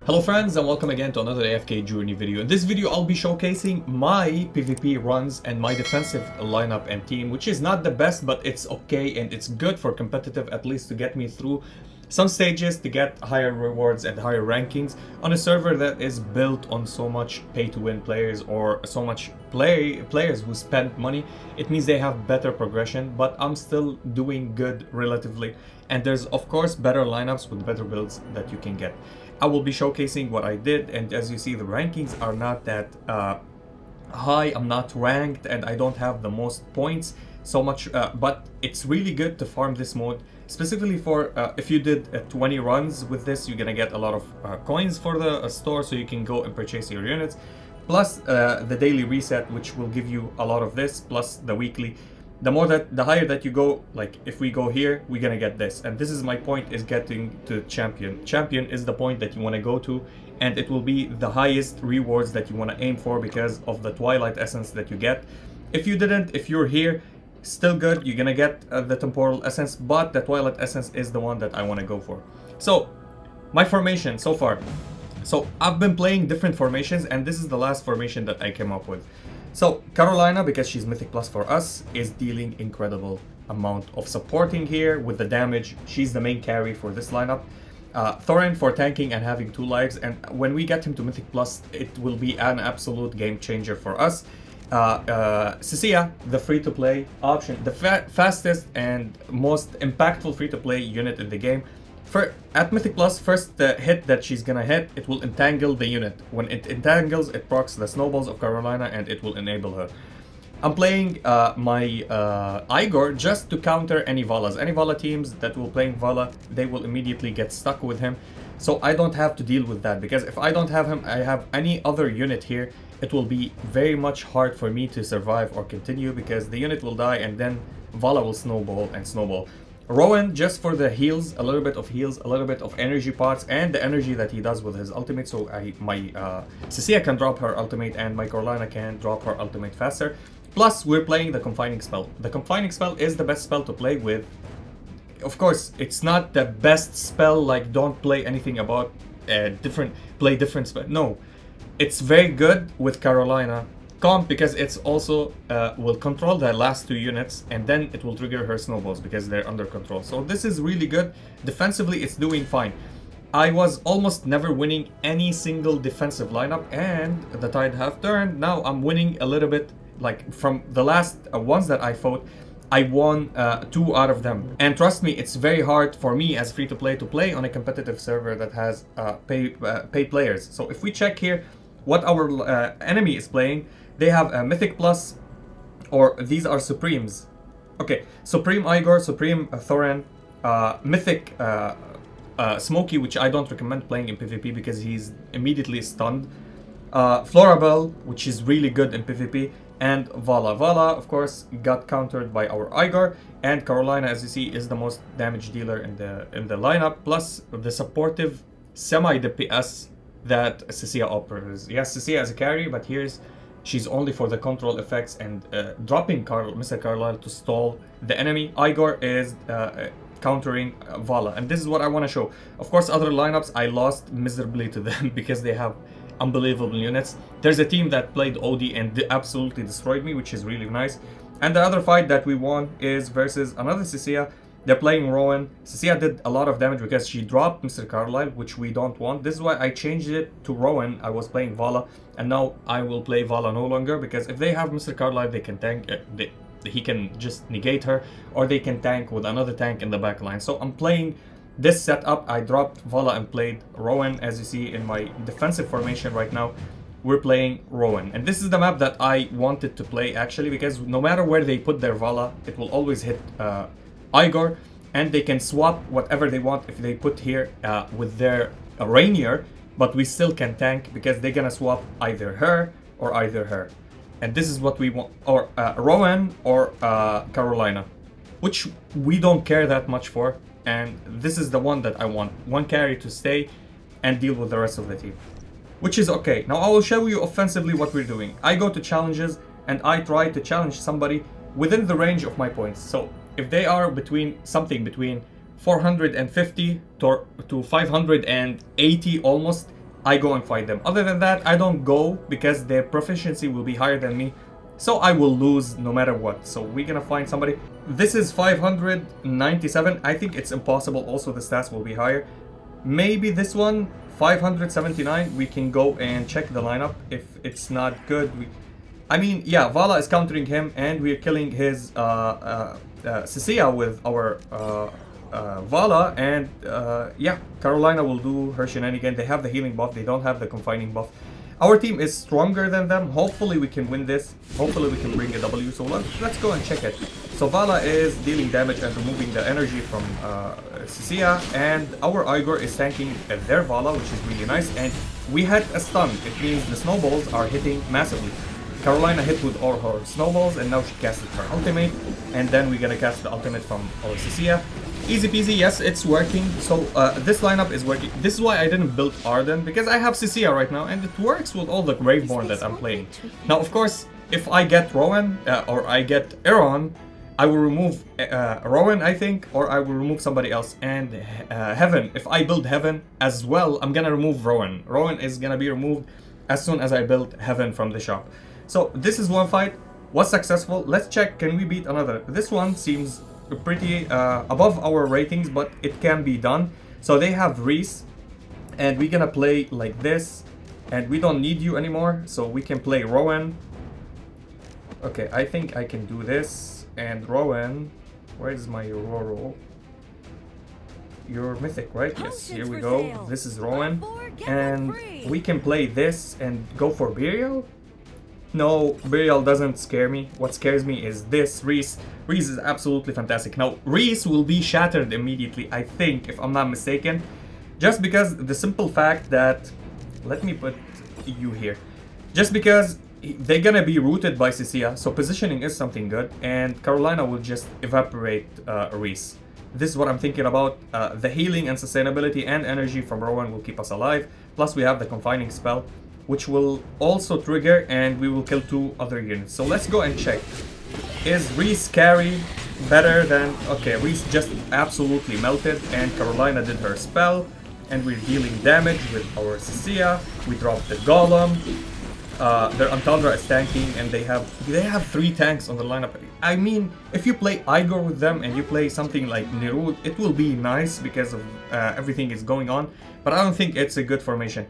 Hello friends and welcome again to another AFK journey video. In this video I'll be showcasing my PvP runs and my defensive lineup and team, which is not the best but it's okay and it's good for competitive, at least to get me through some stages to get higher rewards and higher rankings on a server that is built on so much pay to win players or so much players who spend money. It means they have better progression, but I'm still doing good relatively, and there's of course better lineups with better builds that you can get. I will be showcasing what I did, and as you see, the rankings are not that high. I'm not ranked and I don't have the most points so much, but it's really good to farm this mode, specifically for if you did 20 runs with this, you're gonna get a lot of coins for the store, so you can go and purchase your units, plus the daily reset, which will give you a lot of this, plus the weekly. The higher that you go, like if we go here, we're gonna get this, and this is my point, is getting to champion. Champion is the point that you want to go to, and it will be the highest rewards that you want to aim for because of the twilight essence that you get. If you're here, still good, you're gonna get the temporal essence, but the twilight essence is the one that I want to go for. So my formation so far, so I've been playing different formations, and this is the last formation that I came up with. So Carolina, because she's Mythic Plus for us, is dealing incredible amount of supporting here with the damage. She's the main carry for this lineup. Thorin for tanking and having 2 lives, and when we get him to Mythic Plus, it will be an absolute game changer for us. Cecilia, the free-to-play option, the fastest and most impactful free-to-play unit in the game. At Mythic Plus, first hit that she's gonna hit, it will entangle the unit. When it entangles, it procs the snowballs of Carolina and it will enable her. I'm playing my Igor just to counter any Valas. Any Vala teams that will playing Vala, they will immediately get stuck with him. So I don't have to deal with that, because if I don't have him, I have any other unit here. It will be very much hard for me to survive or continue, because the unit will die and then Vala will snowball and snowball. Rowan, just for the heals, a little bit of heals, a little bit of energy pots, and the energy that he does with his ultimate, so my Cecilia can drop her ultimate and my Carolina can drop her ultimate faster. Plus, we're playing the Confining Spell. The Confining Spell is the best spell to play with. Of course, it's not the best spell, like don't play anything about play different spell. No, it's very good with Carolina comp, because it's also will control the last 2 units, and then it will trigger her snowballs because they're under control. So this is really good. Defensively, it's doing fine. I was almost never winning any single defensive lineup, and the tide have turned. Now I'm winning a little bit. Like from the last ones that I fought, I won 2 out of them. And trust me, it's very hard for me as free-to-play to play on a competitive server that has paid players. So if we check here what our enemy is playing, they have a Mythic Plus, or these are Supremes. Okay, Supreme Igor, Supreme Thorin, Mythic Smokey, which I don't recommend playing in PvP because he's immediately stunned. Florabelle, which is really good in PvP, and Vala. Vala, of course, got countered by our Igor, and Carolina, as you see, is the most damage dealer in the lineup, plus the supportive semi-DPS that Cecilia offers. Yes, Cecilia is a carry, but she's only for the control effects and dropping Mr. Carlisle to stall the enemy. Igor is countering Vala, and this is what I want to show. Of course, other lineups I lost miserably to them because they have unbelievable units. There's a team that played OD and absolutely destroyed me, which is really nice. And the other fight that we won is versus another Cecilia. They're playing Rowan. Cecilia did a lot of damage because she dropped Mr. Carlisle, which we don't want. This is why I changed it to Rowan. I was playing Vala, and now I will play Vala no longer, because if they have Mr. Carlisle, they can tank. He can just negate her, or they can tank with another tank in the back line. So I'm playing this setup. I dropped Vala and played Rowan. As you see in my defensive formation right now, we're playing Rowan. And this is the map that I wanted to play, actually, because no matter where they put their Vala, it will always hit Igor, and they can swap whatever they want if they put here with their Rainier, but we still can tank because they're gonna swap either her or either her. And this is what we want, or Rowan or Carolina, which we don't care that much for, and this is the one that I want. One carry to stay and deal with the rest of the team, which is okay. Now I will show you offensively what we're doing. I go to challenges and I try to challenge somebody within the range of my points. So if they are between 450 to 580 almost, I go and fight them. Other than that, I don't go because their proficiency will be higher than me. So I will lose no matter what. So we're gonna find somebody. This is 597. I think it's impossible. Also, the stats will be higher. Maybe this one, 579. We can go and check the lineup. If it's not good, I mean, yeah, Vala is countering him, and we're killing his Cecilia with our Vala, and yeah, Carolina will do her shenanigan. They have the healing buff, they don't have the confining buff. Our team is stronger than them. Hopefully we can win this. Hopefully we can bring a W. So let's go and check it. So Vala is dealing damage and removing the energy from Cecilia, and our Igor is tanking their Vala, which is really nice. And we had a stun. It means the snowballs are hitting massively. Carolina hit with all her snowballs, and now she casted her ultimate, and then we're gonna cast the ultimate from our Cecilia. Easy peasy, yes, it's working. So this lineup is working. This is why I didn't build Arden, because I have Cecilia right now, and it works with all the Graveborn that I'm playing. Now, of course, if I get Rowan or I get Aaron, I will remove Rowan, I think, or I will remove somebody else. And Heaven, if I build Heaven as well, I'm gonna remove Rowan. Rowan is gonna be removed as soon as I build Heaven from the shop. So this is one fight, was successful. Let's check, can we beat another? This one seems pretty above our ratings, but it can be done. So they have Reese, and we're gonna play like this, and we don't need you anymore, so we can play Rowan. Okay, I think I can do this, and Rowan, where is my Roro? You're mythic, right? Yes, here we go. This is Rowan, and we can play this and go for Burial. No, Burial doesn't scare me. What scares me is this, Reese. Reese is absolutely fantastic. Now, Reese will be shattered immediately, I think, if I'm not mistaken. Just because the simple fact that... Let me put you here. Just because they're gonna be rooted by Cecilia, so positioning is something good, and Carolina will just evaporate Reese. This is what I'm thinking about. The healing and sustainability and energy from Rowan will keep us alive. Plus, we have the confining spell, which will also trigger, and we will kill 2 other units. So let's go and check. Is Reese carry better than... Okay, Reese just absolutely melted, and Carolina did her spell, and we're dealing damage with our Cecilia. We dropped the Golem. Their Antandra is tanking, and they have 3 tanks on the lineup. I mean, if you play Igor with them and you play something like Nerud, it will be nice because of everything is going on, but I don't think it's a good formation.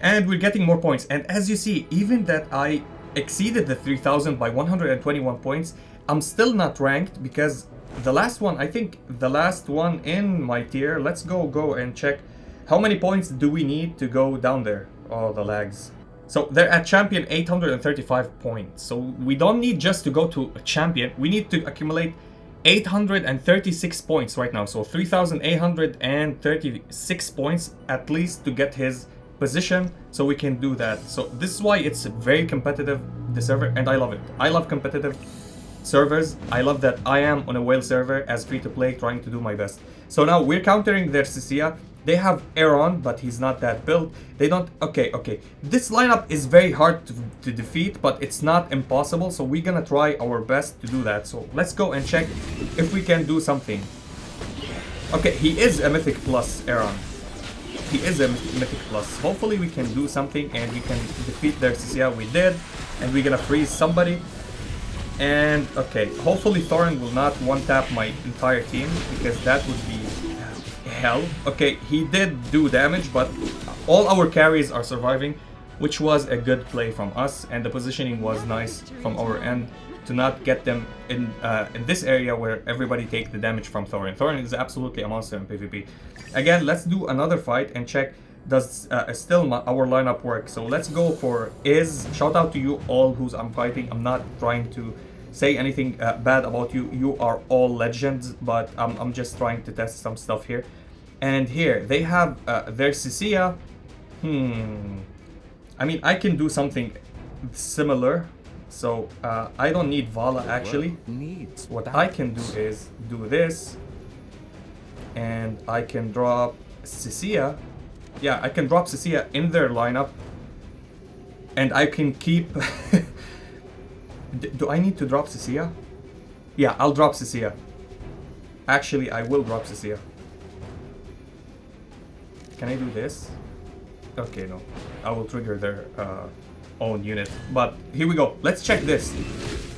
And we're getting more points, and as you see, even that I exceeded the 3000 by 121 points, I'm still not ranked, because the last one, I think the last one in my tier, let's go and check how many points do we need to go down there. Oh, the lags. So they're at champion 835 points, so we don't need just to go to a champion, we need to accumulate 836 points right now, so 3836 points at least to get his position, so we can do that. So this is why it's very competitive, the server, and I love it. I love competitive servers. I love that I am on a whale server as free to play, trying to do my best. So now we're countering their Cecilia. They have Aaron, but he's not that built. They don't... Okay. This lineup is very hard to defeat, but it's not impossible, so we're gonna try our best to do that. So let's go and check if we can do something. Okay, he is a Mythic Plus, Aaron. He is a Mythic Plus. Hopefully we can do something and we can defeat their Cecilia. We did. And we're gonna freeze somebody. And, okay, hopefully Thorin will not one-tap my entire team, because that would be hell. Okay, he did do damage, but all our carries are surviving, which was a good play from us, and the positioning was nice from our end to not get them in this area where everybody take the damage from Thorin. Thorin is absolutely a monster in PvP. Again, let's do another fight and check does still our lineup work. So let's go for Iz. Shout out to you all who's I'm fighting. I'm not trying to say anything bad about you. You are all legends, but I'm just trying to test some stuff here. And here they have their Cecilia. I mean, I can do something similar. So I don't need Vala actually. What I can do is do this, and I can drop Cecilia. Yeah, I can drop Cecilia in their lineup, and I can keep... Do I need to drop Cecilia? Yeah, I'll drop Cecilia. Actually, I will drop Cecilia. Can I do this? Okay, no. I will trigger their own unit. But here we go. Let's check this.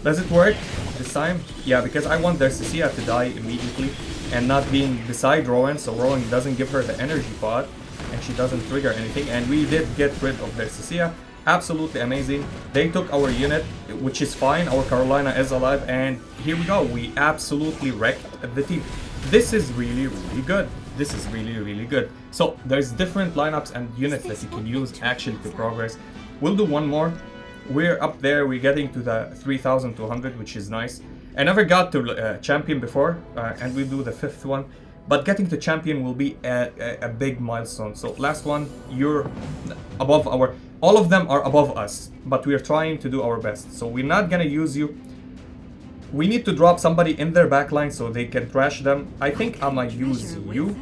Does it work this time? Yeah, because I want their Cecilia to die immediately and not being beside Rowan, so Rowan doesn't give her the energy pod and she doesn't trigger anything. And we did get rid of their Cecilia. Absolutely amazing. They took our unit, which is fine. Our Carolina is alive, and here we go. We absolutely wrecked the team. This is really, really good. This is really, really good. So there's different lineups and units that you can use actually to progress. We'll do one more. We're up there. We're getting to the 3,200, which is nice. I never got to champion before, and we'll do the 5th one. But getting to champion will be a big milestone. So last one, you're above our... All of them are above us, but we're trying to do our best. So we're not gonna use you. We need to drop somebody in their backline so they can trash them. I think I might use you.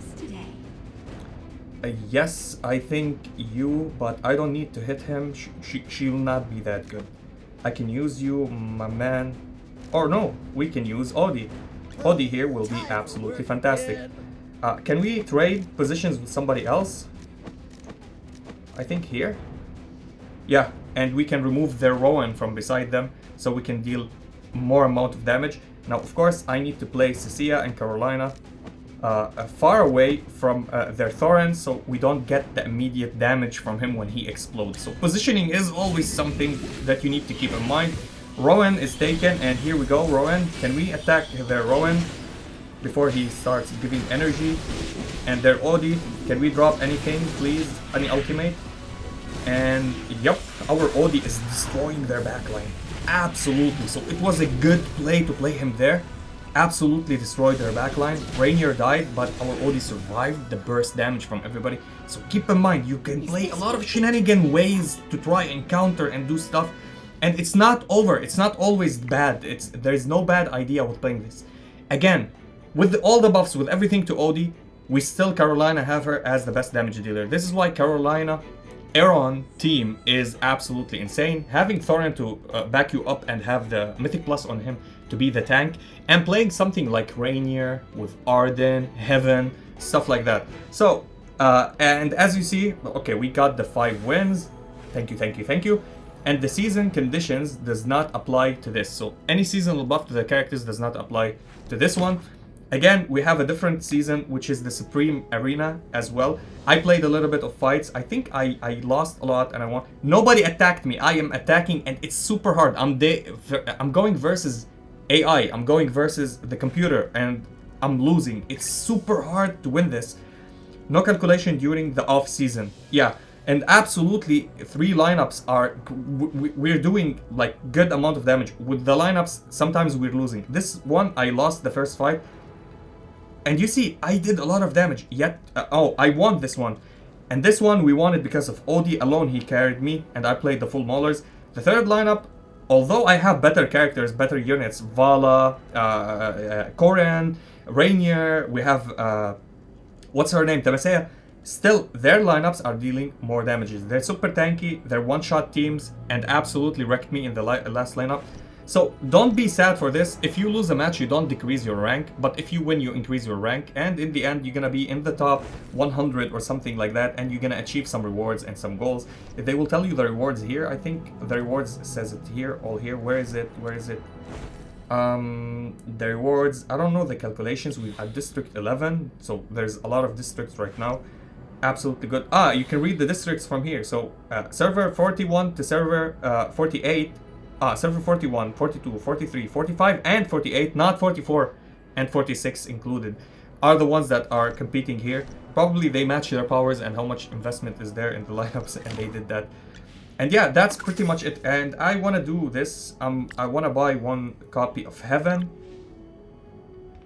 Yes, I think you, but I don't need to hit him. She will not be that good. I can use you, my man. Or no, we can use Odie. Odie here will be absolutely fantastic. Can we trade positions with somebody else? I think here. Yeah, and we can remove their Rowan from beside them so we can deal more amount of damage. Now, of course, I need to play Cecilia and Carolina far away from their Thorin so we don't get the immediate damage from him when he explodes. So positioning is always something that you need to keep in mind. Rowan is taken, and here we go. Rowan, can we attack their Rowan before he starts giving energy? And their Odie, can we drop anything, please? Any ultimate? And yep, our Odie is destroying their backline. Absolutely. So it was a good play to play him there. Absolutely destroyed their backline. Rainier died, but our Odie survived the burst damage from everybody. So keep in mind, you can play a lot of shenanigan ways to try and counter and do stuff. And it's not over. It's not always bad. There's no bad idea with playing this. Again, with all the buffs, with everything to Odie, we still Carolina have her as the best damage dealer. This is why Carolina Aaron team is absolutely insane. Having Thorin to back you up and have the Mythic Plus on him to be the tank, and playing something like Rainier with Arden, Heaven, stuff like that. So, and as you see, okay, we got the 5 wins. Thank you, thank you, thank you. And the season conditions does not apply to this. So any seasonal buff to the characters does not apply to this one. Again, we have a different season, which is the Supreme Arena as well. I played a little bit of fights. I think I lost a lot and I won. Nobody attacked me. I am attacking and it's super hard. I'm going versus AI. I'm going versus the computer and I'm losing. It's super hard to win this. No calculation during the off season. Yeah, and absolutely 3 lineups are... We're doing like good amount of damage. With the lineups, sometimes we're losing. This one, I lost the first fight. And you see, I did a lot of damage, yet... I won this one. And this one, we won it because of Odie alone. He carried me, and I played the full Maulers. The third lineup, although I have better characters, better units, Vala, Koran, Rainier, we have... what's her name? Temasea. Still, their lineups are dealing more damages. They're super tanky, they're one-shot teams, and absolutely wrecked me in the last lineup. So don't be sad for this. If you lose a match, you don't decrease your rank, but if you win, you increase your rank, and in the end, you're gonna be in the top 100 or something like that, and you're gonna achieve some rewards and some goals. If they will tell you the rewards here, I think the rewards says it here, all here. Where is it? Where is it? The rewards, I don't know the calculations. We're at District 11, so there's a lot of districts right now. Absolutely good. You can read the districts from here. So server 41 to server 48. Server 41, 42, 43, 45, and 48, not 44 and 46 included, are the ones that are competing here. Probably they match their powers and how much investment is there in the lineups, and they did that. And yeah, that's pretty much it. And I want to do this. I want to buy 1 copy of Heaven.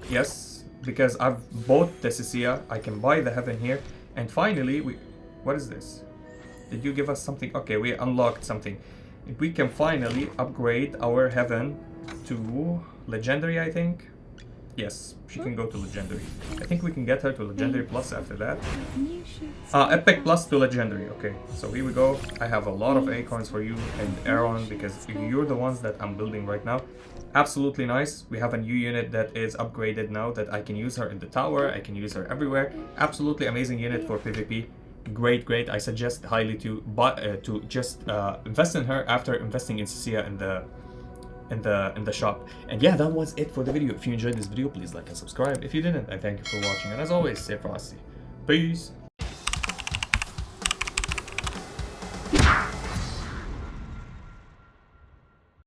Yes, because I've bought the Cecilia. I can buy the Heaven here. And finally, what is this? Did you give us something? Okay, we unlocked something. We can finally upgrade our Heaven to Legendary, I think. Yes, she can go to Legendary. I think we can get her to Legendary Plus after that. Epic Plus to Legendary. Okay, so here we go. I have a lot of acorns for you and Aaron because you're the ones that I'm building right now. Absolutely nice. We have a new unit that is upgraded now that I can use her in the tower. I can use her everywhere. Absolutely amazing unit for PvP. great. I suggest highly to just invest in her after investing in Cecilia in the shop. And yeah, that was it for the video. If you enjoyed this video, please like and subscribe. If you didn't, I thank you for watching, and as always, stay frosty. Peace.